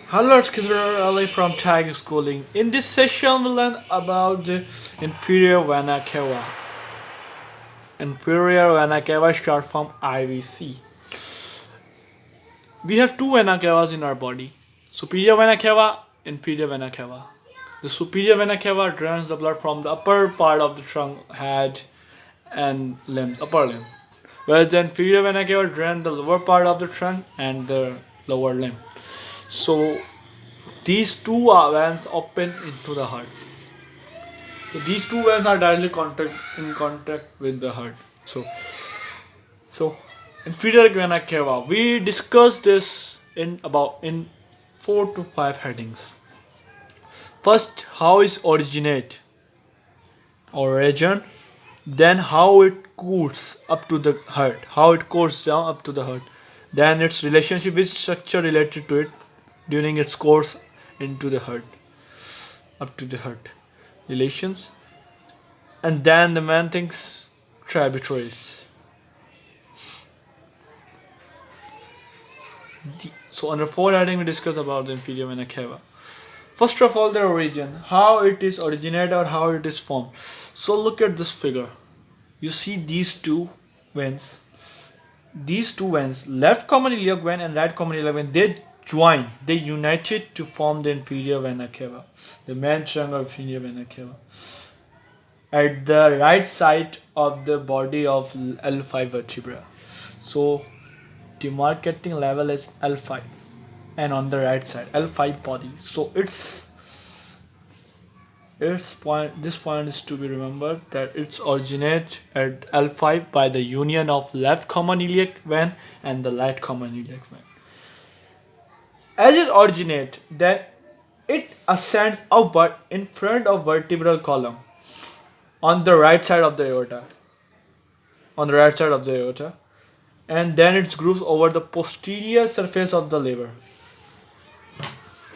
Hello, it's Kizar Ali from Tag Schooling. In this session, we'll learn about the inferior vena cava. Inferior vena cava, short form IVC. We have two vena cavas in our body: superior vena cava, inferior vena cava. The superior vena cava drains the blood from the upper part of the trunk, head, and limbs, upper limb, whereas the inferior vena cava drains the lower part of the trunk and the lower limb. So these two veins open into the heart. So these two veins are directly in contact with the heart. So inferior vena cava. We discussed this in 4 to 5 headings. First, how it originate origin, then how it cools up to the heart, how it cools down up to the heart, then its relationship with structure related to it during its course into the heart, up to the heart relations, and then the main things tributaries. So under 4 heading we discuss about the inferior vena cava. First of all, the origin, how it is originated or how it is formed. So look at this figure. You see these two veins. These two veins, left common iliac vein and right common iliac vein, they united to form the inferior vena cava, the main trunk of inferior vena cava, at the right side of the body of L5 vertebra. So demarcating level is L5, and on the right side L5 body. So this point is to be remembered that it's originate at L5 by the union of left common iliac vein and the right common iliac vein. As it originates, then it ascends upward in front of vertebral column on the right side of the aorta. And then it grooves over the posterior surface of the liver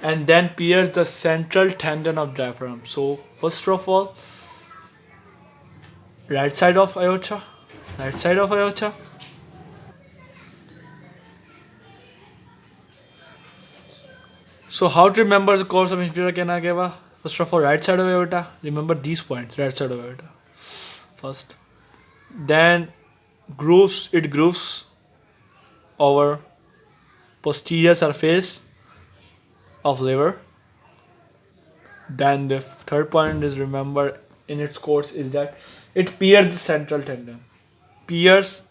and then pierces the central tendon of diaphragm. So first of all, right side of aorta. So how to remember the course of inferior vena cava? First of all, right side of aorta. Remember these points, right side of aorta first. Then it grooves over posterior surface of liver. Then the third point is, remember in its course, is that it pierces the central tendon. Pierce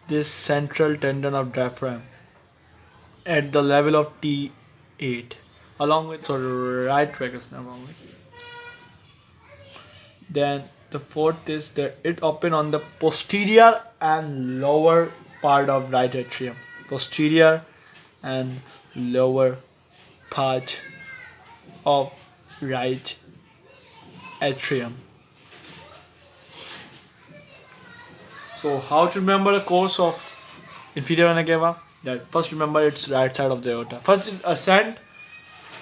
this central tendon of diaphragm at the level of T8 along with the right tragus nerve only. Then the fourth is that it open on the posterior and lower part of right atrium. Posterior and lower part of right atrium. So how to remember the course of inferior vena cava? That first remember it's right side of the aorta. First it ascend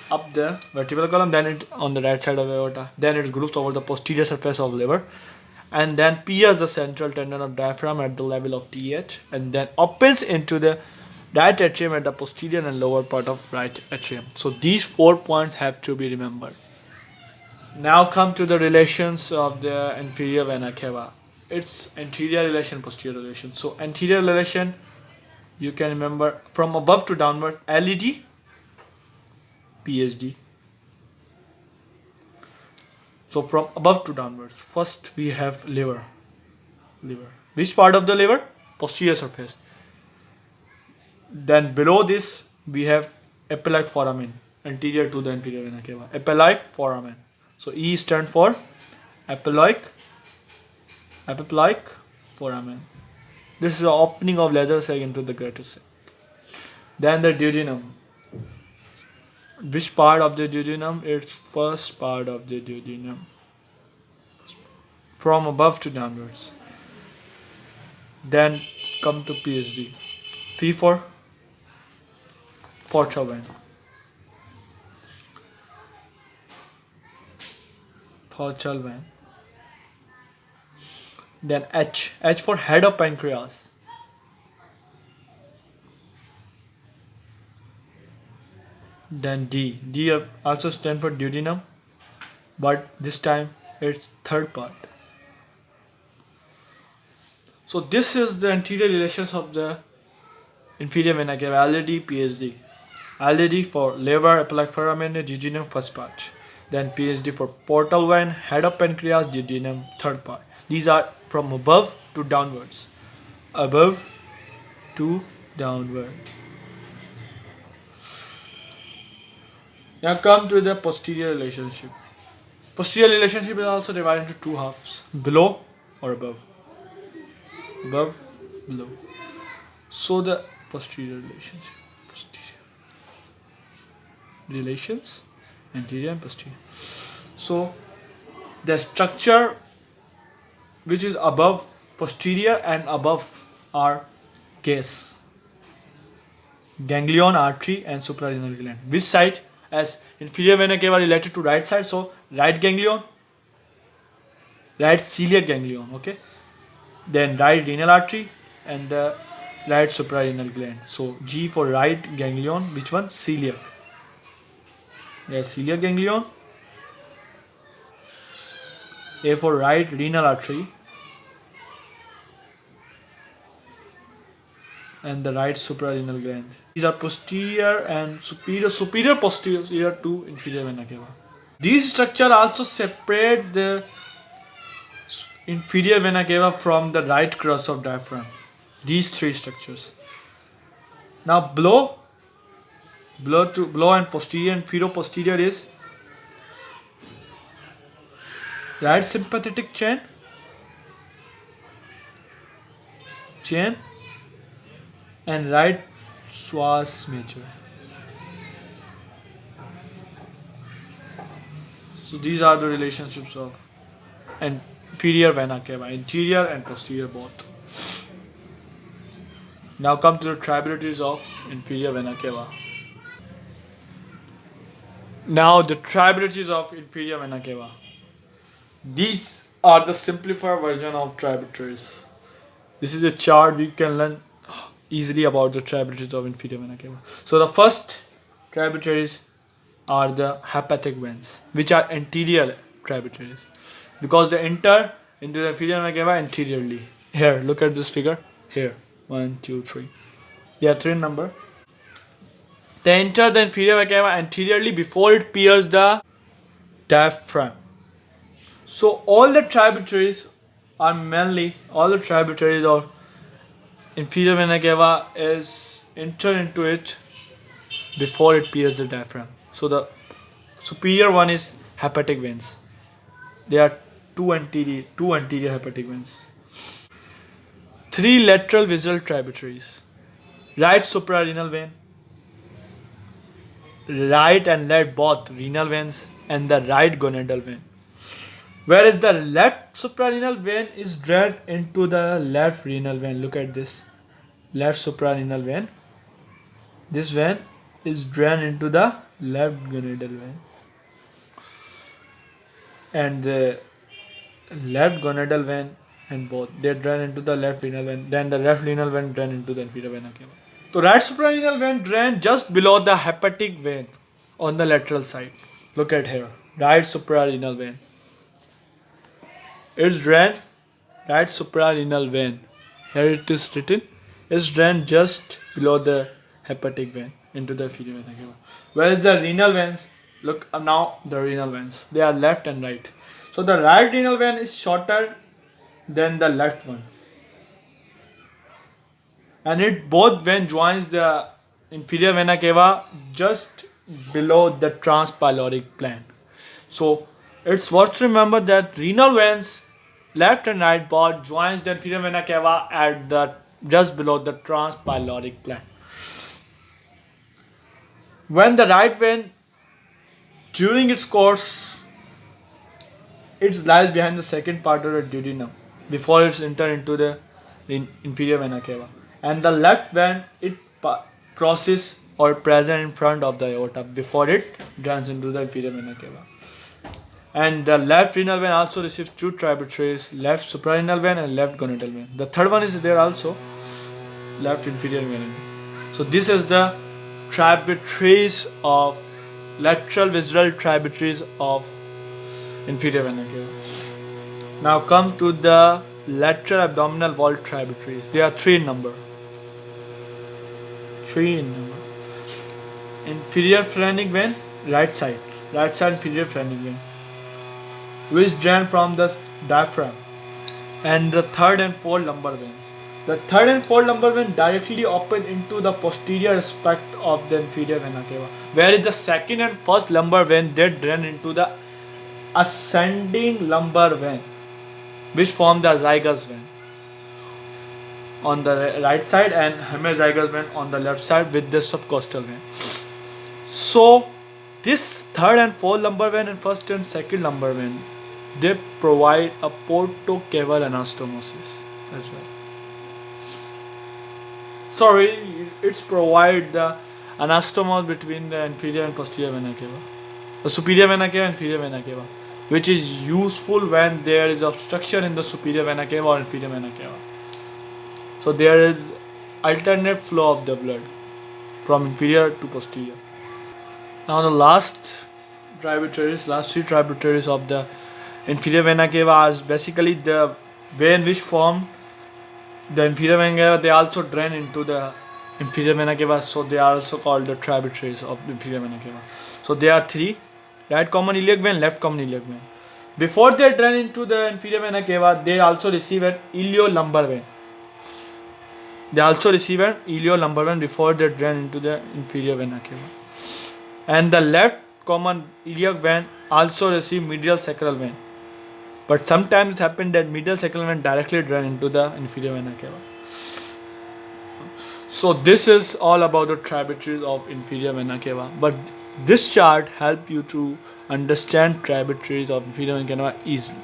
up the vertebral column, then it on the right side of the aorta, then it grooves over the posterior surface of liver, and then pierces the central tendon of diaphragm at the level of T8, and then opens into the right atrium at the posterior and lower part of right atrium. So these 4 points have to be remembered. Now come to the relations of the inferior vena cava. It's anterior relation, posterior relation. So anterior relation, you can remember from above to downward, LED, PhD. So from above to downwards, first we have liver. Which part of the liver? Posterior surface. Then below this we have epilike foramen, anterior to the inferior vena cava. Epilike foramen. So E stands for epilike foramen. This is the opening of lesser sac into the greater sac. Then the duodenum. Which part of the duodenum? It's first part of the duodenum. From above to downwards. Then come to PhD. P for portal vein. Then H for head of pancreas. Then D. D also stands for duodenum, but this time it's third part. So this is the anterior relations of the inferior vena cava. LAD, PSD. LAD for liver, iliac foramen, duodenum, first part. Then PSD for portal vein, head of pancreas, duodenum, third part. These are from above to downwards. Above to downward. Now come to the posterior relationship. Posterior relationship is also divided into two halves, below or above. Above, below. So the posterior relationship. Posterior. Relations, anterior and posterior. So the structure which is above posterior and above are case, ganglion, artery and suprarenal gland. Which side? As inferior vena cava related to right side, so right ganglion, right celiac ganglion, okay. Then right renal artery and the right suprarenal gland. So G for right ganglion, which one? Celiac. Right celiac ganglion. A for right renal artery and the right suprarenal gland. These are posterior and superior posterior to inferior vena cava. These structures also separate the inferior vena cava from the right crus of diaphragm. These three structures. Now below and posterior and infero-posterior is right sympathetic chain and right psoas major. So these are the relationships of inferior vena cava, interior and posterior both. Now come to the tributaries of inferior vena cava. Now the tributaries of inferior vena cava. These are the simplified version of tributaries. This is a chart we can learn easily about the tributaries of inferior vena cava. So the first tributaries are the hepatic veins, which are anterior tributaries, because they enter into the inferior vena cava anteriorly. Here, look at this figure. Here, 1, 2, 3. There are 3 in number. They enter the inferior vena cava anteriorly before it pierces the diaphragm. So all the tributaries of inferior vena cava is enter into it before it pierces the diaphragm. So the superior one is hepatic veins. There are two anterior hepatic veins. 3 lateral visual tributaries. Right suprarenal vein, right and left both renal veins, and the right gonadal vein. Whereas the left suprarenal vein is drained into the left renal vein. Look at this. Left suprarenal vein. This vein is drained into the left gonadal vein. And the left gonadal vein and both, they drain into the left renal vein. Then the left renal vein drain into the inferior vena cava. So right suprarenal vein drain just below the hepatic vein on the lateral side. Look at here. Right suprarenal vein. It's drained, right suprarenal vein. Here it is written. It's drained just below the hepatic vein into the inferior vena cava. Whereas the renal veins, look now the renal veins. They are left and right. So the right renal vein is shorter than the left one. And it both vein joins the inferior vena cava just below the transpyloric plane. So it's worth to remember that renal veins left and right both joins the inferior vena cava at the just below the transpyloric plane. When the right vein during its course it lies behind the second part of the duodenum before it's enter into the inferior vena cava, and the left vein it crosses or present in front of the aorta before it drains into the inferior vena cava. And the left renal vein also receives 2 tributaries, left suprarenal vein and left gonadal vein. The third one is there also, left inferior vein. So this is the tributaries of lateral visceral tributaries of inferior vena cava. Now come to the lateral abdominal wall tributaries. They are three in number. Inferior phrenic vein, right side inferior phrenic vein, which drain from the diaphragm, and the third and fourth lumbar veins. The third and fourth lumbar vein directly open into the posterior aspect of the inferior vena cava, whereas the second and first lumbar vein they drain into the ascending lumbar vein, which form the azygous vein on the right side and hemizygous vein on the left side with the subcostal vein. So this third and fourth lumbar vein and first and second lumbar vein, they provide a portocaval anastomosis as well. Sorry, it's provide the anastomos between the inferior and posterior vena cava, the superior vena cava and inferior vena cava, which is useful when there is obstruction in the superior vena cava or inferior vena cava. So there is alternate flow of the blood from inferior to posterior. Now the last three tributaries of the inferior vena cava are basically the vein which form the inferior vena cava. They also drain into the inferior vena cava, so they are also called the tributaries of the inferior vena cava. So there are three: right common iliac vein, left common iliac vein. Before they drain into the inferior vena cava, they also receive an iliolumbar vein. Before they drain into the inferior vena cava. And the left common iliac vein also receive medial sacral vein. But sometimes it happens that medial sacral vein directly drain into the inferior vena cava. So this is all about the tributaries of inferior vena cava. But this chart helps you to understand tributaries of inferior vena cava easily.